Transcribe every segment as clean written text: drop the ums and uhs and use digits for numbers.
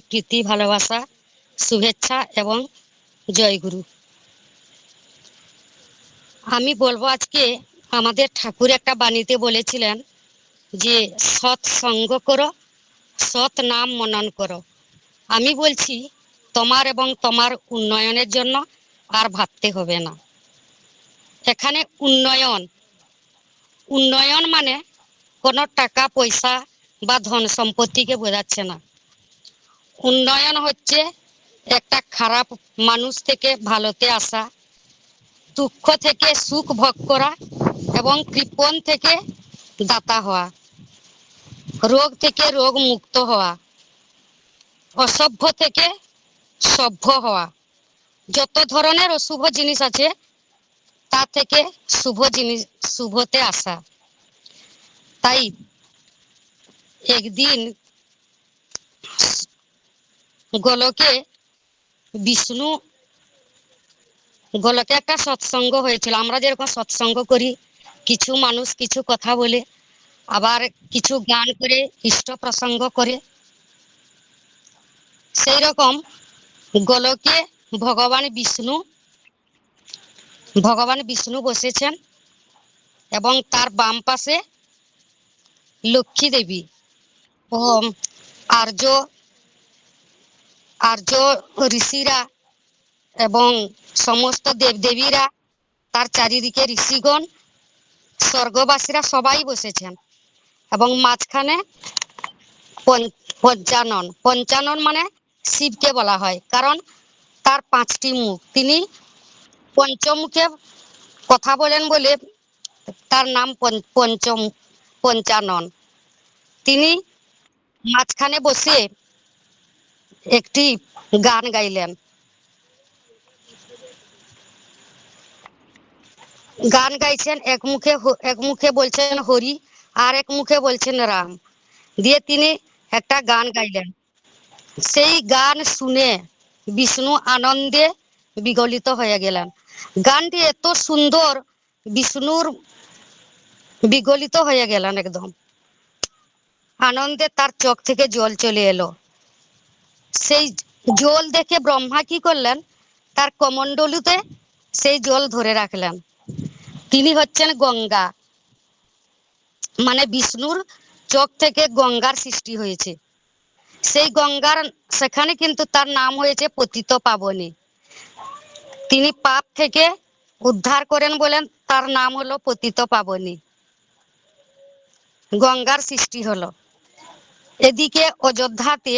প্রীতি ভালোবাসা শুভেচ্ছা এবং জয়গুরু। আমি বলবো আজকে আমাদের ঠাকুর একটা বাণীতে বলেছিলেন যে সৎ সঙ্গ করো, সৎ নাম মনন করো। আমি বলছি তোমার এবং তোমার উন্নয়নের জন্য আর ভাবতে হবে না। এখানে উন্নয়ন উন্নয়ন মানে কোনো টাকা পয়সা বা ধন সম্পত্তিকে বোঝাচ্ছে না। উন্নয়ন হচ্ছে একটা খারাপ মানুষ থেকে ভালোতে আসা, দুঃখ থেকে সুখ ভোগ করা এবং কৃপণ থেকে দাতা হওয়া, রোগ থেকে রোগ মুক্ত হওয়া, অসভ্য থেকে সভ্য হওয়া। যত ধরনের অশুভ জিনিস আছে তা থেকে শুভ জিনিস শুভতে আসা। তাই একদিন গোলকে বিষ্ণু গোলকে একটা সৎসঙ্গ হয়েছিল। আমরা যেরকম সৎসঙ্গ করি, কিছু মানুষ কিছু কথা বলে, আবার কিছু গান করে ইষ্ট প্রসঙ্গ করে, সেই রকম গোলকে ভগবান বিষ্ণু বসেছেন এবং তার বাম পাশে লক্ষ্মী দেবী ও আর্য আর্য ঋষিরা এবং সমস্ত দেবদেবীরা, তার চারিদিকে ঋষিগণ, স্বর্গবাসীরা সবাই বসেছেন এবং মাঝখানে পঞ্চানন। পঞ্চানন মানে শিবকে বলা হয়, কারণ তার 5টি মুখ। তিনি পঞ্চমুখে কথা বলেন বলে তার নাম পঞ্চানন। তিনি মাঝখানে বসে একটি গান গাইলেন। গান গাইছেন, এক মুখে বলছেন হরি, আর এক মুখে বলছেন রাম, দিয়ে তিনি একটা গান গাইলেন। সেই গান শুনে বিষ্ণু আনন্দে বিগলিত হয়ে গেলেন। গানটি এত সুন্দর, বিষ্ণুর বিগলিত হয়ে গেলেন, একদম আনন্দে তার চোখ থেকে জল চলে এলো। সেই জল দেখে ব্রহ্মা কি করলেন, তার কমণ্ডলুতে সেই জল ধরে রাখলেন। তিনি হচ্ছেন গঙ্গা, মানে বিষ্ণুর চোখ থেকে গঙ্গার সৃষ্টি হয়েছে। সেই গঙ্গার সেখানে কিন্তু তার নাম হয়েছে পতিত পাবনী। তিনি পাপ থেকে উদ্ধার করেন বলেন তার নাম হলো পতিত পাবনী। গঙ্গার সৃষ্টি হলো। এদিকে অযোধ্যাতে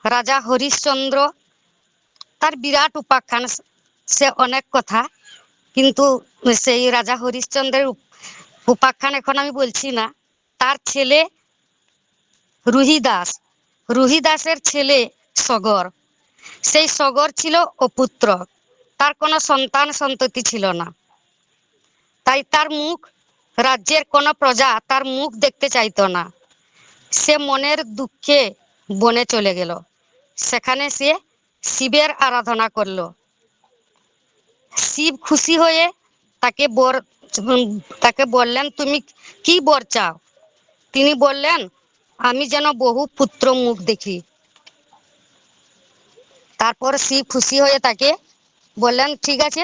রাজা হরিশ্চন্দ্র, তার বিরাট উপাখ্যান, সে অনেক কথা, কিন্তু সেই রাজা হরিশ্চন্দ্রের উপাখ্যান এখন আমি বলছি না। তার ছেলে রুহিদাস, রুহিদাসের ছেলে সগর। সেই সগর ছিল অপুত্র, তার কোনো সন্তান সন্ততি ছিল না। তাই তার মুখ, রাজ্যের কোনো প্রজা তার মুখ দেখতে চাইতো না। সে মনের দুঃখে বনে চলে গেল। সেখানে সে শিবের আরাধনা করলো। শিব খুশি হয়ে তাকে বললেন, তুমি কি বর চাও? তিনি বললেন, আমি যেন বহু পুত্র মুখ দেখি। তারপর শিব খুশি হয়ে তাকে বললেন, ঠিক আছে,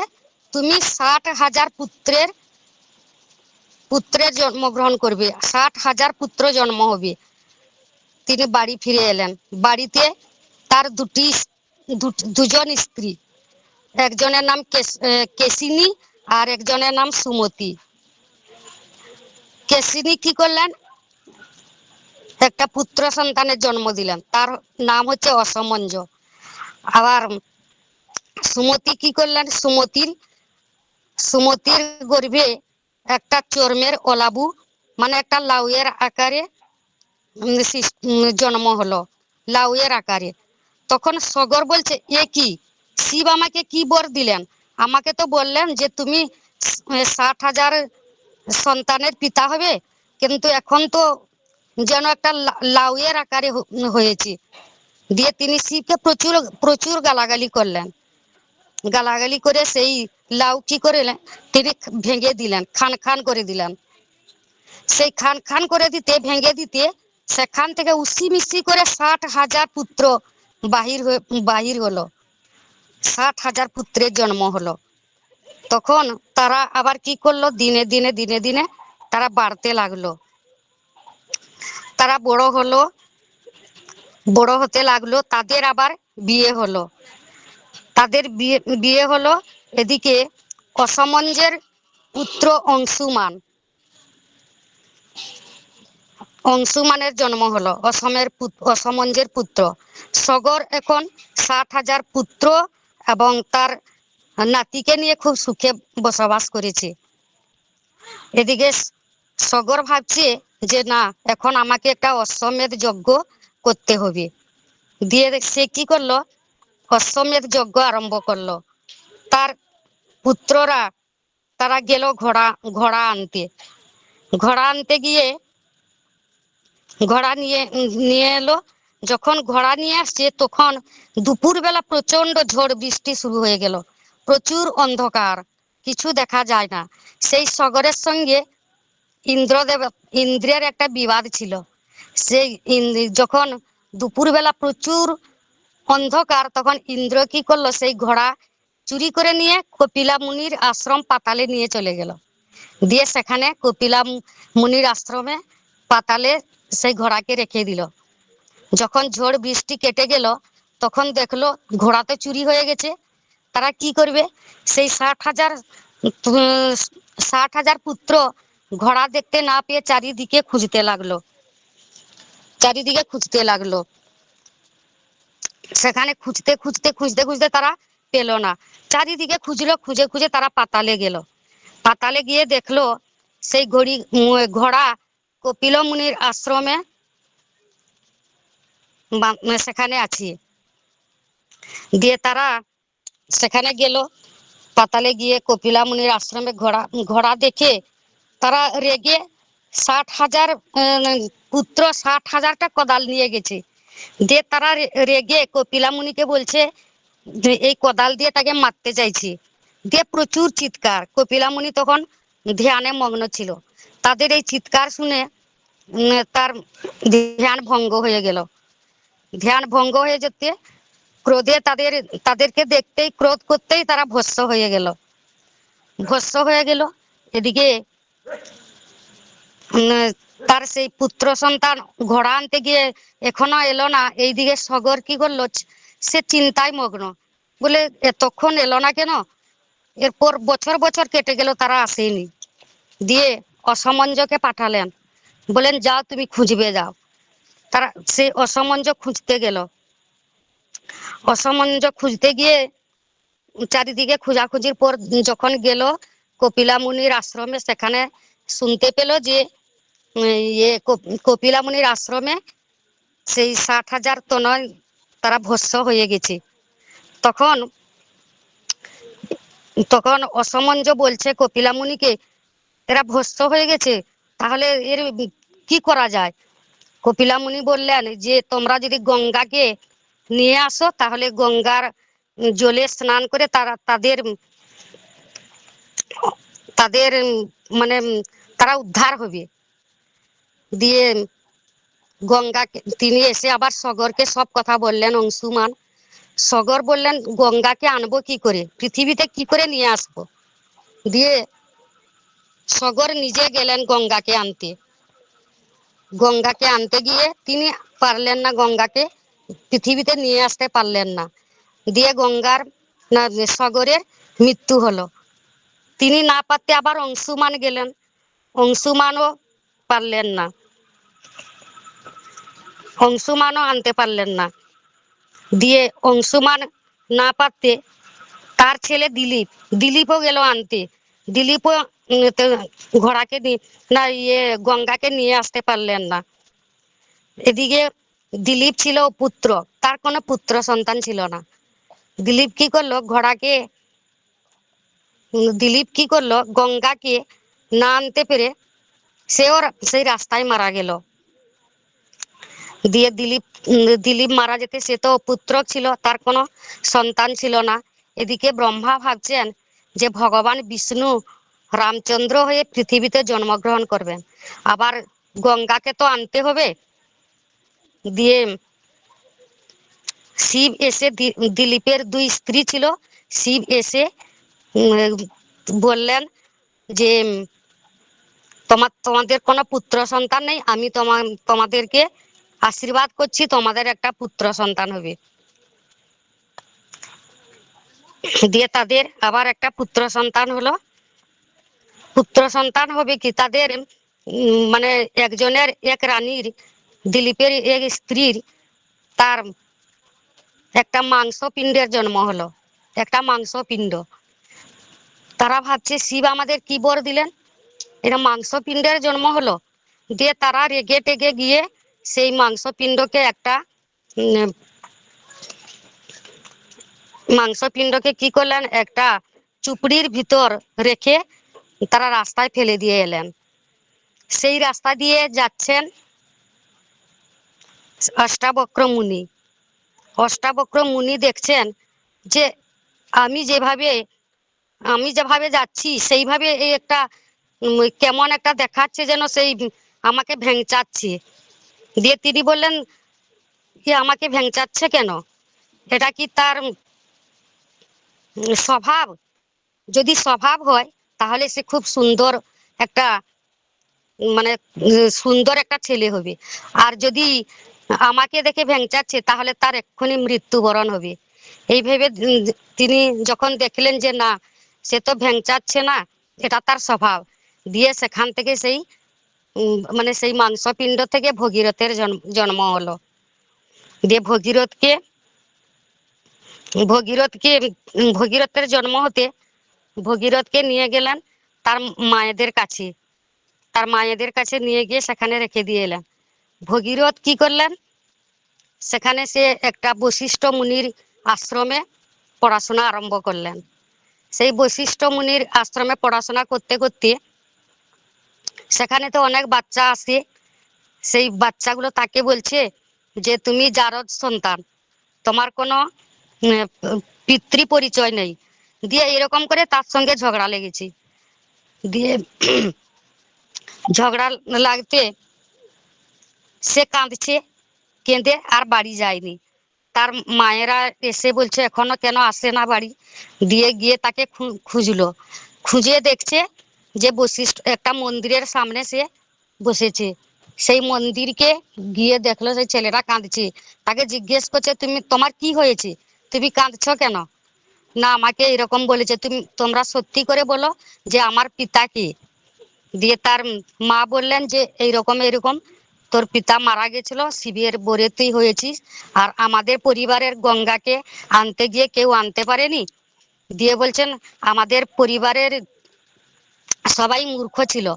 তুমি 60,000 পুত্রের জন্মগ্রহণ করবে, 60,000 পুত্র জন্ম হবে। তিনি বাড়ি ফিরে এলেন। বাড়িতে তার দুজন স্ত্রী, একজনের নাম কেশিনী আর একজনের নাম সুমতি। কেশিনী কি করলেন, একটা পুত্র সন্তানের জন্ম দিলেন, তার নাম হচ্ছে অসমঞ্জ। আবার সুমতি কি করলেন, সুমতির গর্ভে একটা চর্মের অলাবু, মানে একটা লাউয়ের আকারে জন্ম হলো, লাউয়ের আকারে। তখন সগর বলছে, এ কি, শিব আমাকে কি বর দিলেন? আমাকে তো বললেন যে তুমি 60,000 সন্তানের পিতা হবে, কিন্তু এখন তো যেন একটা লাউয়ের আকারে হয়েছে। দিয়ে তিনি শিবকে প্রচুর প্রচুর গালাগালি করলেন। গালাগালি করে সেই লাউ কি করলেন, তিনি ভেঙে দিলেন, খান খান করে দিলেন। সেই খান খান করে দিতে, ভেঙে দিতে, সেখান থেকে উসি মিশি করে 60,000 পুত্র বাহির হলো, 60,000 পুত্রের জন্ম হলো। তখন তারা আবার কি করলো, দিনে দিনে দিনে দিনে তারা বাড়তে লাগলো। তারা বড় হতে লাগলো, তাদের আবার বিয়ে হলো। তাদের বিয়ে হলো। এদিকে অসমঞ্জের পুত্র অংশুমানের জন্ম হলো, অসমঞ্জের পুত্র। সগর এখন 60,000 পুত্র এবং তার নাতিকে নিয়ে খুব সুখে বসবাস করেছে। এদিকে সগর ভাবছে যে না, এখন আমাকে একটা অশ্বমেধ যজ্ঞ করতে হবে। দিয়ে সে কি করলো, অশ্বমেধ যজ্ঞ আরম্ভ করলো। তার পুত্ররা তারা গেল ঘোড়া আনতে। ঘোড়া আনতে গিয়ে ঘোড়া নিয়ে এলো। যখন ঘোড়া নিয়ে আসছে তখন দুপুরবেলা প্রচন্ড ঝড় বৃষ্টি শুরু হয়ে গেল, প্রচুর অন্ধকার, কিছু দেখা যায় না। সেই সগরের সঙ্গে ইন্দ্রের একটা বিবাদ ছিল। সেই যখন দুপুরবেলা প্রচুর অন্ধকার, তখন ইন্দ্র কি করলো, সেই ঘোড়া চুরি করে নিয়ে কপিলা মুনির আশ্রম পাতালে নিয়ে চলে গেল। দিয়ে সেখানে কপিলা মুনির আশ্রমে পাতালে সেই ঘোড়াকে রেখে দিল। যখন ঝড় বৃষ্টি কেটে গেল তখন দেখলো ঘোড়া তো চুরি হয়ে গেছে। তারা কি করবে, সেই 60,000 পুত্র ঘোড়া দেখতে না পেয়ে চারিদিকে খুঁজতে লাগলো। সেখানে খুঁজতে খুঁজতে খুঁজতে খুঁজতে তারা পেল না। চারিদিকে খুঁজলো, খুঁজে খুঁজে তারা পাতালে গেল। পাতালে গিয়ে দেখলো সেই ঘোড়া কপিল মুনির আশ্রমে সেখানে আছে। দিয়ে তারা সেখানে গেল। পাতালে গিয়ে কপিলা মুনির আশ্রমে ঘোড়া দেখে তারা রেগে 60,000 পুত্র 60,000টা কোদাল নিয়ে গেছে। দিয়ে তারা রেগে কপিলা মুনিকে বলছে যে এই কোদাল দিয়ে তাকে মারতে চাইছি। দিয়ে প্রচুর চিৎকার। কপিলা মুনি তখন ধ্যানে মগ্ন ছিল। তাদের এই চিৎকার শুনে তার ধ্যান ভঙ্গ হয়ে গেল। ধ্যান ভঙ্গ হয়ে যেতে ক্রোধে তাদেরকে দেখতেই, ক্রোধ করতেই তারা ভস্ম হয়ে গেল। এদিকে তার সেই পুত্র সন্তান ঘোড়া আনতে গিয়ে এখনো এলো না। এইদিকে সগর কি করলো, সে চিন্তায় মগ্ন, বলে এতক্ষণ এলো না কেন। এরপর বছর বছর কেটে গেল, তারা আসেনি। দিয়ে অসমঞ্জকে পাঠালেন, বলেন যাও তুমি খুঁজবে যাও। তারা সেই অসমঞ্জ খুঁজতে গেল। অসমঞ্জ খুঁজতে গিয়ে চারিদিকে খোঁজাখুঁজির পর যখন গেল কপিলা মুনির আশ্রমে, সেখানে শুনতে পেল যে কপিলা মুনির আশ্রমে সেই 60,000 তনয় তারা ভস্ম হয়ে গেছে। তখন তখন অসমঞ্জ বলছে কপিলা মুনিকে, এরা ভস্ম হয়ে গেছে, তাহলে এর কি করা যায়। কপিলা মুনি বললেন যে তোমরা যদি গঙ্গাকে নিয়ে আসো তাহলে গঙ্গার জলে স্নান করে তাদের তাদের মানে তারা উদ্ধার হবে। দিয়ে তিনি এসে আবার সগরকে সব কথা বললেন। অংশুমান সগর বললেন গঙ্গাকে আনবো কি করে, পৃথিবীতে কি করে নিয়ে আসবো। দিয়ে সগর নিজে গেলেন গঙ্গাকে আনতে গিয়ে তিনি পারলেন না, গঙ্গাকে পৃথিবীতে নিয়ে আসতে পারলেন না। দিয়ে সগরের মৃত্যু হলো। তিনি না পারতে আবার অংশুমান গেলেন, অংশুমানও পারলেন না, অংশুমানও আনতে পারলেন না। দিয়ে অংশুমান না পারতে তার ছেলে দিলীপও গেল আনতে। দিলীপও ঘোড়াকে না গঙ্গাকে নিয়ে আসতে পারলেন না। এদিকে দিলীপ ছিল পুত্র, তার কোনো পুত্র সন্তান ছিল না। দিলীপ কি করলো, গঙ্গাকে না আনতে পেরে সেও সেই রাস্তায় মারা গেল। দিয়ে দিলীপ মারা যেতে, সে তো পুত্র ছিল, তার কোনো সন্তান ছিল না। এদিকে ব্রহ্মা ভাবছেন যে ভগবান বিষ্ণু রামচন্দ্র হয়ে পৃথিবীতে জন্মগ্রহণ করবেন, আবার গঙ্গাকে তো আনতে হবে। দিয়ে শিব এসে দিলীপের দুই স্ত্রী ছিল, শিব এসে বললেন যে তোমাদের কোনো পুত্র সন্তান নেই, আমি তোমাদেরকে আশীর্বাদ করছি, তোমাদের একটা পুত্র সন্তান হবে। দিয়ে তাদের আবার একটা পুত্র সন্তান হলো। পুত্র সন্তান হবে কি তাদের মানে একজনের, এক রানীর, দিলীপের এক স্ত্রীর, তার একটা মাংসপিণ্ডের জন্ম হলো, একটা মাংসপিণ্ড। তারা ভাবছে শিব আমাদের কি বর দিলেন, এটা মাংসপিণ্ডের জন্ম হলো। দিয়ে তারা রেগে টেগে গিয়ে সেই মাংসপিণ্ডকে একটা মাংসপিণ্ডকে কি করলেন, একটা চুপড়ির ভিতর রেখে তারা রাস্তায় ফেলে দিয়ে এলেন। সেই রাস্তা দিয়ে যাচ্ছেন অষ্টাবক্র মুনি। অষ্টাবক্র মুনি দেখছেন যে আমি যেভাবে যাচ্ছি সেইভাবে এই একটা কেমন একটা দেখাচ্ছে, যেন সেই আমাকে ভেঙচাচ্ছে। দিয়ে তিনি বললেন কি আমাকে ভেঙচাচ্ছে কেন, এটা কি তার স্বভাব? যদি স্বভাব হয় তাহলে সে খুব সুন্দর একটা মানে সুন্দর একটা ছেলে হবে, আর যদি আমাকে দেখে ভেঙচাচ্ছে তাহলে তার এক্ষুনি মৃত্যুবরণ হবে। এই ভেবে তিনি যখন দেখলেন যে না, সে তো ভেঙচাচ্ছে না, এটা তার স্বভাব, দিয়ে সেখান থেকে সেই মানে সেই মাংসপিণ্ড থেকে ভগীরথের জন্ম হলো। দিয়ে ভগীরথকে ভগীরথের জন্ম হতে ভগীরথকে নিয়ে গেলেন তার মায়েদের কাছে। তার মায়েদের কাছে নিয়ে গিয়ে সেখানে রেখে দিয়ে এলেন। ভগীরথ কি করলেন, সেখানে সে একটা বশিষ্ঠ মুনির আশ্রমে পড়াশোনা আরম্ভ করলেন। সেই বশিষ্ঠ মুনির আশ্রমে পড়াশোনা করতে করতে সেখানে তো অনেক বাচ্চা আসে। সেই বাচ্চাগুলো তাকে বলছে যে তুমি জারদ সন্তান, তোমার কোনো পিতৃ পরিচয় নেই। দিয়ে এরকম করে তার সঙ্গে ঝগড়া লেগেছে। দিয়ে ঝগড়া লাগতে সে কাঁদছে, কেঁদে আর বাড়ি যায়নি। তার মায়েরা এসে বলছে এখনো কেন আসে না বাড়ি। দিয়ে গিয়ে তাকে খুঁজলো, খুঁজে দেখছে যে বশিষ্ঠ একটা মন্দিরের সামনে সে বসেছে। সেই মন্দিরকে গিয়ে দেখলো সেই ছেলেটা কাঁদছে। তাকে জিজ্ঞেস করছে তোমার কি হয়েছে, তুমি কাঁদছো কেন? না, আমাকে এরকম বলেছে, তোমরা সত্যি করে বলো যে আমার পিতা কি। দিয়ে তার মা বললেন যে এইরকম এরকম তোর পিতা মারা গেছিল, শিবের বরে তুই হয়েছিস, আর আমাদের পরিবারের গঙ্গাকে আনতে গিয়ে কেউ আনতে পারেনি। দিয়ে বলছেন আমাদের পরিবারের সবাই মূর্খ ছিল,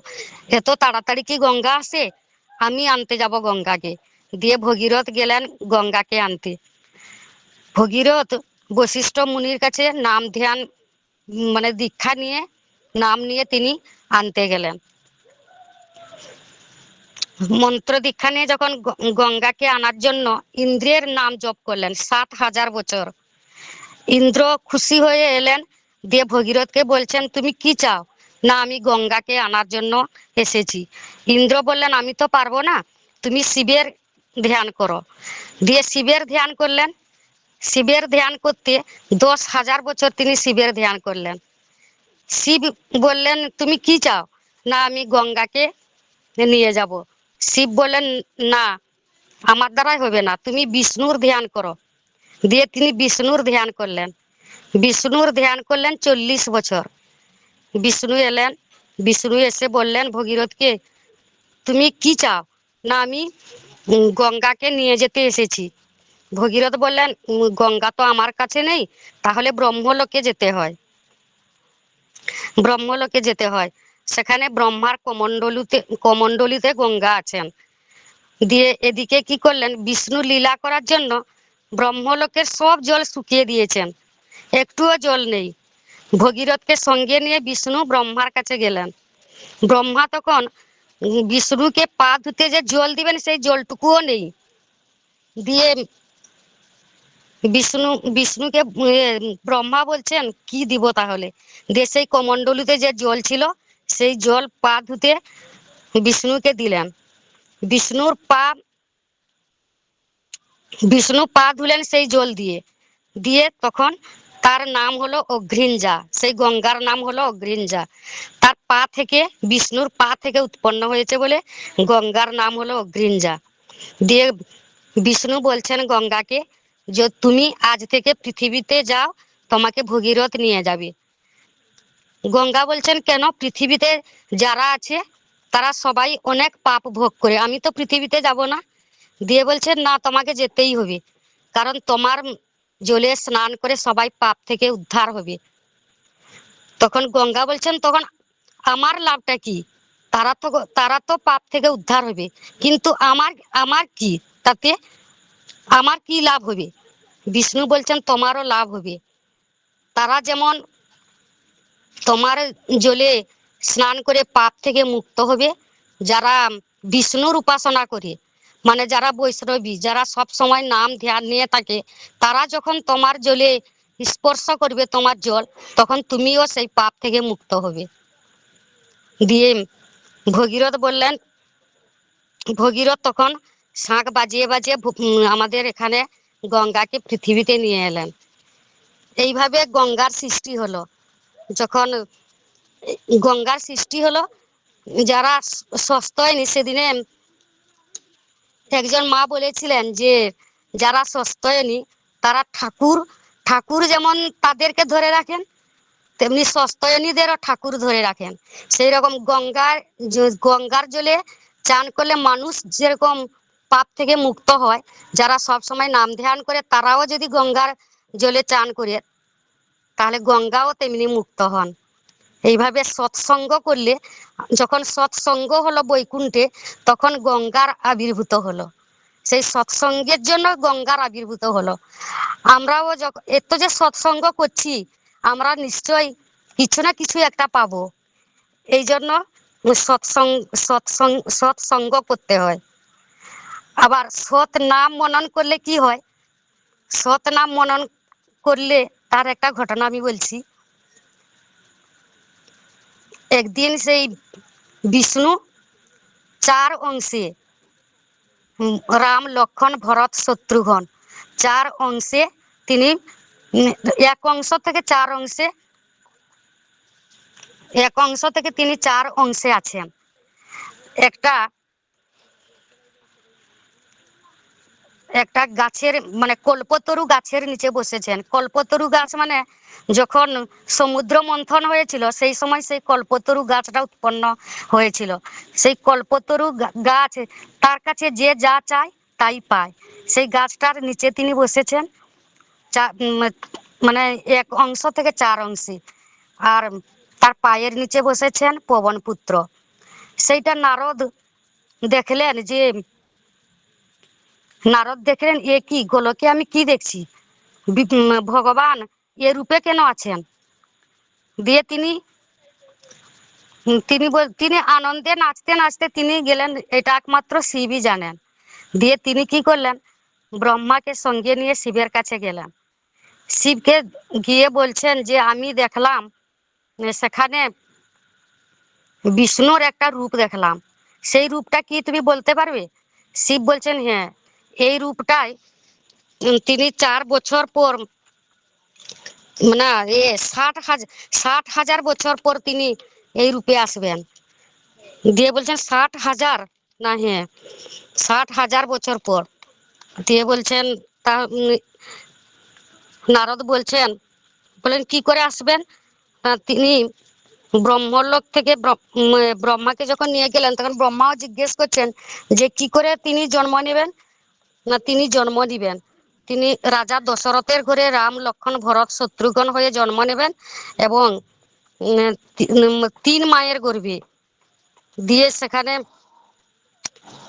এত তাড়াতাড়ি কি গঙ্গা আসে, আমি আনতে যাব গঙ্গাকে। দিয়ে ভগীরথ গেলেন গঙ্গাকে আনতে। ভগীরথ বশিষ্ঠ মুনির কাছে নাম ধ্যান মানে দীক্ষা নিয়ে, নাম নিয়ে তিনি আনতে গেলেন। মন্ত্র দীক্ষা নিয়ে যখন গঙ্গাকে আনার জন্য ইন্দ্রের নাম জপ করলেন ৭,০০০ বছর। ইন্দ্র খুশি হয়ে এলেন, দিয়ে ভগীরথকে বলছেন তুমি কি চাও? না, আমি গঙ্গাকে আনার জন্য এসেছি। ইন্দ্র বললেন আমি তো পারবো না, তুমি শিবের ধ্যান করো। দিয়ে শিবের ধ্যান করলেন। শিবের ধ্যান করতে ১০,০০০ বছর তিনি শিবের ধ্যান করলেন। শিব বললেন তুমি কি চাও? না, আমি গঙ্গাকে নিয়ে যাব। শিব বললেন না, আমার দ্বারাই হবে না, তুমি বিষ্ণুর ধ্যান করো। দিয়ে তিনি বিষ্ণুর ধ্যান করলেন। বিষ্ণুর ধ্যান করলেন ৪০ বছর। বিষ্ণু এলেন, বিষ্ণু এসে বললেন ভগীরথকে তুমি কি চাও? না, আমি গঙ্গাকে নিয়ে যেতে এসেছি। ভগীরথ বললেন গঙ্গা তো আমার কাছে নেই, তাহলে ব্রহ্মলোকে যেতে হয়। ব্রহ্মলোকে যেতে হয়, সেখানে ব্রহ্মার কমণ্ডলুতে গঙ্গা আছেন। দিয়ে এদিকে কি করলেন, বিষ্ণু লীলা করার জন্য ব্রহ্মলোকের সব জল শুকিয়ে দিয়েছেন, একটুও জল নেই। ভগীরথকে সঙ্গে নিয়ে বিষ্ণু ব্রহ্মার কাছে গেলেন। ব্রহ্মা তখন বিষ্ণুকে পা ধুতে যে জল দিবেন সেই জলটুকুও নেই। দিয়ে বিষ্ণুকে ব্রহ্মা বলছেন কি দিব তাহলে। দিয়ে সেই কমণ্ডলুতে যে জল ছিল সেই জল পা ধুতে বিষ্ণুকে দিলেন। বিষ্ণুর পা বিষ্ণু পা ধুলেন সেই জল দিয়ে, দিয়ে তখন তার নাম হলো অঘ্রিঞ্জা, সেই গঙ্গার নাম হলো অঘ্রিঞ্জা। তার পা থেকে, বিষ্ণুর পা থেকে উৎপন্ন হয়েছে বলে গঙ্গার নাম হলো অঘ্রিঞ্জা। দিয়ে বিষ্ণু বলছেন গঙ্গাকে যে তুমি আজ থেকে পৃথিবীতে যাও, তোমাকে ভগীরথ নিয়ে যাবে। গঙ্গা বলছেন কেন, পৃথিবীতে যারা আছে তারা সবাই অনেক পাপ ভোগ করে, আমি তো পৃথিবীতে যাব না। দিয়ে বলছেন না, তোমাকে যেতেই হবে, কারণ তোমার জলে স্নান করে সবাই পাপ থেকে উদ্ধার হবে। তখন গঙ্গা বলছেন তখন আমার লাভটা কি, তারা তো পাপ থেকে উদ্ধার হবে, কিন্তু আমার আমার কি তাতে, আমার কি লাভ হবে? বিষ্ণু বলছেন তোমারও লাভ হবে। তারা যেমন তোমার জলে স্নান করে পাপ থেকে মুক্ত হবে, যারা বিষ্ণুর উপাসনা করে, মানে যারা বৈষ্ণবী, যারা সব সময় নাম ধ্যান নিয়ে থাকে, তারা যখন তোমার জলে স্পর্শ করবে তোমার জল, তখন তুমিও সেই পাপ থেকে মুক্ত হবে। দিয়ে ভগীরথ বললেন, ভগীরথ তখন শাঁখ বাজিয়ে বাজিয়ে আমাদের এখানে গঙ্গাকে পৃথিবীতে নিয়ে এলেন। এইভাবে গঙ্গার সৃষ্টি হলো। যখন গঙ্গার সৃষ্টি হলো, যারা সস্তয়নি, সেদিনে একজন মা বলেছিলেন যে যারা সস্তয়নি তারা ঠাকুর, ঠাকুর যেমন তাদেরকে ধরে রাখেন, তেমনি সস্তয়নীদেরও ঠাকুর ধরে রাখেন। সেই রকম গঙ্গার জলে চান করলে মানুষ যেরকম পাপ থেকে মুক্ত হয়, যারা সব সময় নাম ধ্যান করে তারাও যদি গঙ্গার জলে চান করে, তাহলে গঙ্গাও তেমনি মুক্ত হন। এইভাবে সৎসঙ্গ করলে, যখন সৎসঙ্গ হলো বৈকুণ্ঠে, তখন গঙ্গার আবির্ভূত হলো। সেই সৎসঙ্গের জন্য গঙ্গার আবির্ভূত হলো। আমরাও যখন এত যে সৎসঙ্গ করছি, আমরা নিশ্চয়ই কিছু না কিছু একটা পাবো। এই জন্য সৎসঙ্গ করতে হয়। আবার সৎ নাম মনন করলে কি হয়, সৎ নাম মনন করলে তার একটা ঘটনা আমি বলছি। একদিন সেই বিষ্ণু চার অংশে, রাম লক্ষ্মণ ভরত শত্রুঘ্ন, চার অংশে তিনি, এক অংশ থেকে চার অংশে, এক অংশ থেকে তিনি চার অংশে আছেন। একটা একটা গাছের, মানে কল্পতরু গাছের নিচে বসেছেন। কল্পতরু গাছ মানে যখন সমুদ্র মন্থন হয়েছিল, সেই সময় সেই কল্পতরু গাছটা উৎপন্ন হয়েছিল। সেই কল্পতরু গাছ, তার কাছে যে যা চায় তাই পায়। সেই গাছটার নিচে তিনি বসেছেন, মানে এক অংশ থেকে চার অংশে। আর তার পায়ের নিচে বসেছেন পবনপুত্র। সেইটা নারদ দেখলেন এ কি গোলকে আমি কি দেখছি, ভগবান এ রূপে কেন আছেন? দিয়ে তিনি আনন্দে নাচতে নাচতে তিনি গেলেন, এটা একমাত্র শিবই জানেন। দিয়ে তিনি কি করলেন, ব্রহ্মাকে সঙ্গে নিয়ে শিবের কাছে গেলেন। শিবকে গিয়ে বলছেন যে আমি দেখলাম সেখানে বিষ্ণুর একটা রূপ দেখলাম, সেই রূপটা কি তুমি বলতে পারবে? শিব বলছেন হ্যাঁ, এই রূপটাই তিনি 4 বছর পর, না, 60,000 বছর পর তিনি এই রূপে আসবেন। দিয়ে বলছেন 60,000, না হ্যাঁ 60,000 বছর পর। দিয়ে বলছেন তা নারদ বলেন কি করে আসবেন? তিনি ব্রহ্মলোক থেকে ব্রহ্মাকে যখন নিয়ে গেলেন, তখন ব্রহ্মাও জিজ্ঞেস করছেন যে কি করে তিনি জন্ম নেবেন। না, তিনি জন্ম দিবেন, তিনি রাজা দশরথের ঘরে রাম লক্ষ্মণ ভরত শত্রুঘ্ন হয়ে জন্ম নেবেন, এবং 3 মায়ের গর্ভে। দিয়ে সেখানে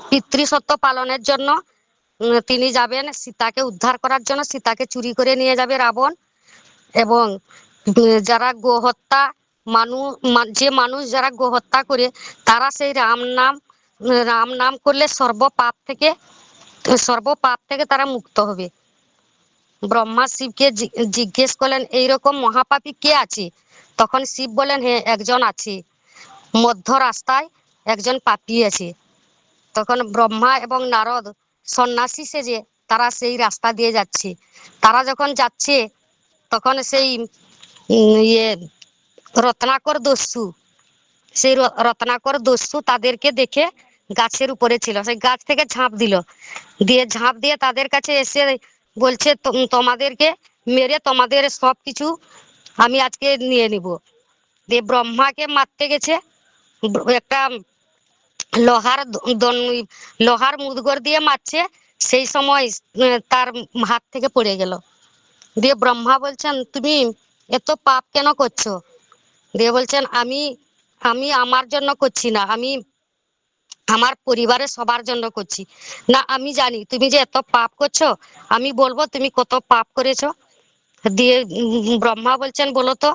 পিতৃসত্য পালনের জন্য তিনি যাবেন, সীতাকে উদ্ধার করার জন্য। সীতাকে চুরি করে নিয়ে যাবে রাবণ। এবং যারা গোহত্যা, যে মানুষ যারা গোহত্যা করে, তারা সেই রাম নাম করলে সর্ব পাপ থেকে তারা মুক্ত হবে। ব্রহ্মা শিবকে জিজ্ঞেস করলেন এইরকম মহাপাপী কে আছে? তখন শিব বলেন হ্যাঁ একজন আছে, মধ্য রাস্তায় একজন পাপী আছে। তখন ব্রহ্মা এবং নারদ সন্ন্যাসী সেজে তারা সেই রাস্তা দিয়ে যাচ্ছে। তারা যখন যাচ্ছে তখন সেই ইয়ে রত্নাকর দস্যু, সেই রত্নাকর দস্যু তাদেরকে দেখে গাছের উপরে ছিল, সেই গাছ থেকে ঝাঁপ দিল, দিয়ে ঝাঁপ দিয়ে তাদের কাছে এসে বলছে তোমাদেরকে মেরে তোমাদের সব কিছু আমি আজকে নিয়ে নিব। দিয়ে ব্রহ্মাকে মারতে গেছে, একটা লোহার লোহার মুদগর দিয়ে মারছে, সেই সময় তার হাত থেকে পড়ে গেল। দিয়ে ব্রহ্মা বলছেন তুমি এত পাপ কেন করছো? দিয়ে বলছেন আমি আমি আমার জন্য করছি না, আমি আমার পরিবারের সবার জন্য করছি। না আমি জানি তুমি যে এত পাপ করছো, আমি বলবো তুমি কত পাপ করেছো। দিয়ে ব্রহ্মা বলছেন বলো তো।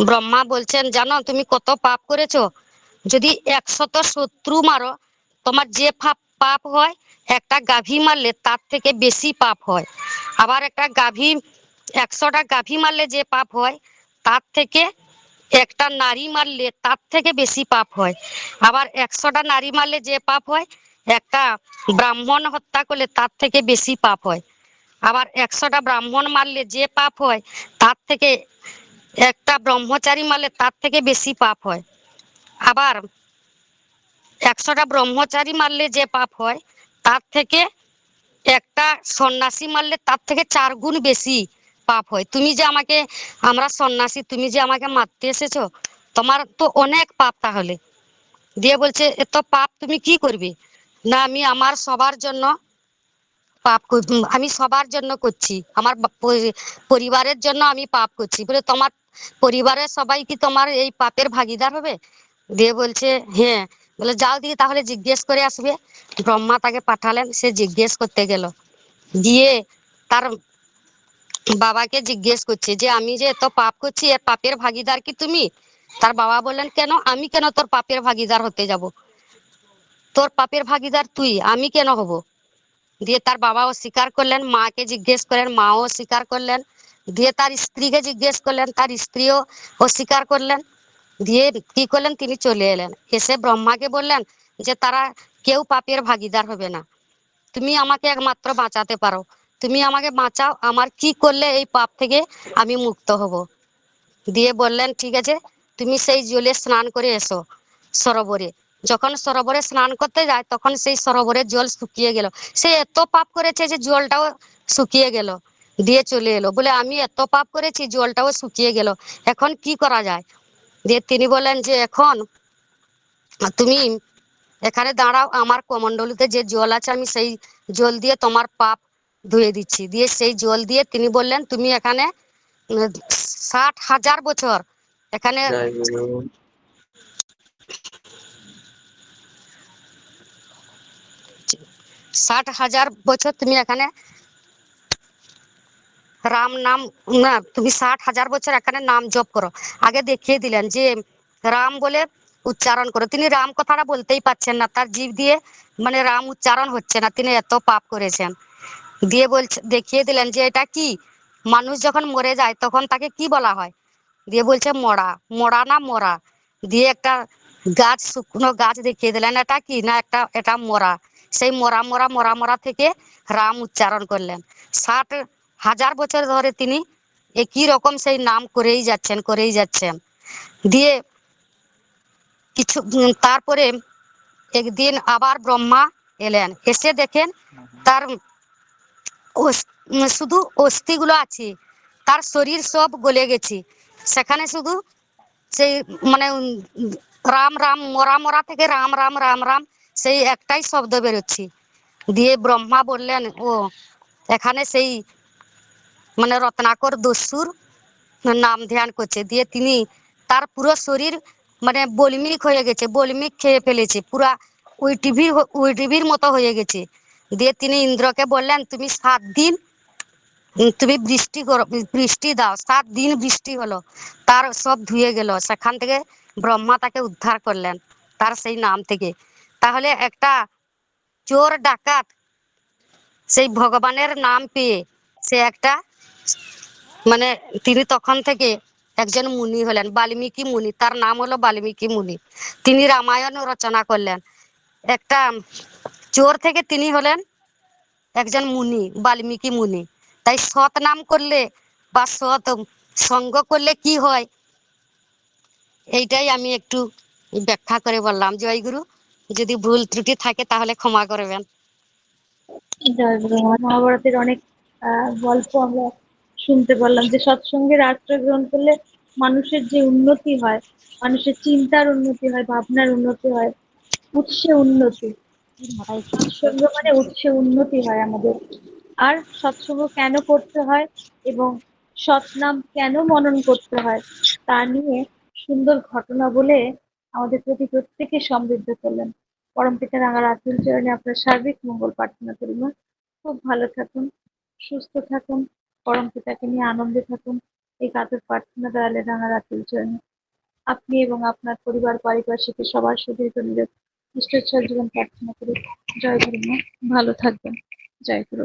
ব্রহ্মা বলছেন জানো তুমি কত পাপ করেছো? যদি 100 শত্রু মারো তোমার যে পাপ হয়, একটা গাভী মারলে তার থেকে বেশি পাপ হয়। আবার একটা গাভী 100টা গাভী মারলে যে পাপ হয়, তার থেকে একটা নারী মারলে তার থেকে বেশি পাপ হয়। আবার 100টা নারী মারলে যে পাপ হয়, একটা ব্রাহ্মণ হত্যা করলে তার থেকে বেশি পাপ হয়। আবার 100টা ব্রাহ্মণ মারলে যে পাপ হয়, তার থেকে একটা ব্রহ্মচারী মারলে তার থেকে বেশি পাপ হয়। আবার 100টা ব্রহ্মচারী মারলে যে পাপ হয়, তার থেকে একটা সন্ন্যাসী মারলে তার থেকে 4 গুণ বেশি পাপ হয়। তুমি যে আমাকে, আমরা সন্ন্যাসী, তুমি যে আমাকে মারতে এসেছো, তোমার তো অনেক পাপ তাহলে। দিয়ে বলছে এত পাপ তুমি কি করবে? না আমি আমার সবার জন্য আমি সবার জন্য করছি, আমার পরিবারের জন্য আমি পাপ করছি। বলে তোমার পরিবারের সবাই কি তোমার এই পাপের ভাগিদার হবে? দিয়ে বলছে হ্যাঁ। বলে যাও দিয়ে তাহলে জিজ্ঞেস করে আসবে। ব্রহ্মা তাকে পাঠালেন, সে জিজ্ঞেস করতে গেল, গিয়ে তার বাবাকে জিজ্ঞেস করছে যে আমি যে এত পাপ করছি, এর পাপের ভাগিদার কি তুমি? তার বাবা বললেন কেন, আমি কেন তোর পাপের ভাগিদার হতে যাব? তোর পাপের ভাগিদার তুই, আমি কেন হব? দিয়ে তার বাবাও স্বীকার করলেন, মাকে জিজ্ঞেস করলেন, মাও স্বীকার করলেন। দিয়ে তার স্ত্রীকে জিজ্ঞেস করলেন, তার স্ত্রীও অস্বীকার করলেন। দিয়ে কি করলেন, তিনি চলে এলেন, এসে ব্রহ্মাকে বললেন যে তারা কেউ পাপের ভাগিদার হবে না, তুমি আমাকে একমাত্র বাঁচাতে পারো, তুমি আমাকে বাঁচাও, আমার কি করলে এই পাপ থেকে আমি মুক্ত হব? দিয়ে বললেন ঠিক আছে, তুমি সেই জলে স্নান করে এসো সরোবরে। যখন সরোবরে স্নান করতে যায় তখন সেই সরোবরের জল শুকিয়ে গেল। সে এত পাপ করেছে যে জলটাও শুকিয়ে গেল। দিয়ে চলে এলো, বলে আমি এত পাপ করেছি জলটাও শুকিয়ে গেল, এখন কি করা যায়? দিয়ে তিনি বললেন যে এখন তুমি এখানে দাঁড়াও, আমার কমণ্ডলুতে যে জল আছে আমি সেই জল দিয়ে তোমার পাপ ধুয়ে দিচ্ছি। দিয়ে সেই জল দিয়ে তিনি বললেন তুমি এখানে 60,000 বছর এখানে, জয় গুরু। 60,000 বছর তুমি এখানে রাম নাম, না তুমি 60,000 বছর এখানে নাম জপ করো। আগে দেখিয়ে দিলেন যে রাম বলে উচ্চারণ করো। তিনি রাম কথাটা বলতেই পারছেন না, তার জিভ দিয়ে মানে রাম উচ্চারণ হচ্ছে না, তিনি এত পাপ করেছেন। দিয়ে বলছে, দেখিয়ে দিলেন যে এটা কি, মানুষ যখন মরে যায় তখন তাকে কি বলা হয়? দিয়ে বলছে মরা, মরা না মরা। দিয়ে একটা গাছ, শুকনো গাছ দেখিয়ে দিলেন, এটা কি না, এটা মরা। সেই মরা মরা মরা মরা থেকে রাম উচ্চারণ করলেন। 60,000 বছর ধরে তিনি একই রকম সেই নাম করেই যাচ্ছেন, করেই যাচ্ছেন। দিয়ে কিছু তারপরে একদিন আবার ব্রহ্মা এলেন, এসে দেখেন তার শুধু অস্থিগুলো আছে, তার শরীর সব গলে গেছে। সেখানে শুধু সেই মানে রাম রাম, মরা মরা থেকে রাম রাম রাম রাম, সেই একটাই শব্দ বেরোচ্ছে। দিয়ে ব্রহ্মা বললেন ও এখানে সেই মানে রত্নাকর দস্যুর নাম ধ্যান করছে। দিয়ে তিনি তার পুরো শরীর মানে বলিমিক হয়ে গেছে, বলিমিক খেয়ে ফেলেছে, পুরা ওই টিভির মতো হয়ে গেছে। দিয়ে তিনি ইন্দ্রকে বললেন তুমি 7 দিন তুমি বৃষ্টি করো, বৃষ্টি দাও। 7 দিন বৃষ্টি হলো, তার সব ধুয়ে গেল। সেখান থেকে ব্রহ্মা তাকে উদ্ধার করলেন, তার সেই নাম থেকে। তাহলে একটা চোর ডাকাত সেই ভগবানের নাম পেয়ে সে একটা মানে তিনি তখন থেকে একজন মুনি হলেন, বাল্মীকি মুনি, তার নাম হলো বাল্মীকি মুনি। তিনি রামায়ণ রচনা করলেন। একটা চোর থেকে তিনি হলেন একজন মুনি, বাল্মীকি মুনি। তাই সৎ নাম করলে বা সৎ সঙ্গ করলে কি হয়, এইটাই আমি একটু ব্যাখ্যা করে বললাম। জয়গুরু, যদি ভুল ত্রুটি থাকে তাহলে ক্ষমা করবেন। জয় গুরু। মহাভারতের অনেক গল্প আমরা শুনতে পারলাম যে সৎসঙ্গের আশ্রয় গ্রহণ করলে মানুষের যে উন্নতি হয়, মানুষের চিন্তার উন্নতি হয়, ভাবনার উন্নতি হয়, উৎসে উন্নতি। সৎসঙ্গ মানে উৎসে উন্নতি হয় আমাদের। আর সৎসঙ্গ কেন করতে হয় এবং সৎ নাম কেন মনন করতে হয় তা নিয়ে সুন্দর ঘটনা বলে আমাদের প্রতি প্রত্যেকে সমৃদ্ধ করলেন। পরমপিতা রাঙার আতুল চরণে আপনার সার্বিক মঙ্গল প্রার্থনা করি মা। খুব ভালো থাকুন, সুস্থ থাকুন, পরমপিতাকে নিয়ে আনন্দে থাকুন। এই কাতর প্রার্থনা দয়ালে রাঙার আতুল চরণে আপনি এবং আপনার পরিবার পারিপার্শ্বিকের সবার সুদীর্ঘ নিরোগ ঈশ্বর জীবন প্রার্থনা করি। জয় গুরু মা, ভালো থাকবেন। জয় গুরু।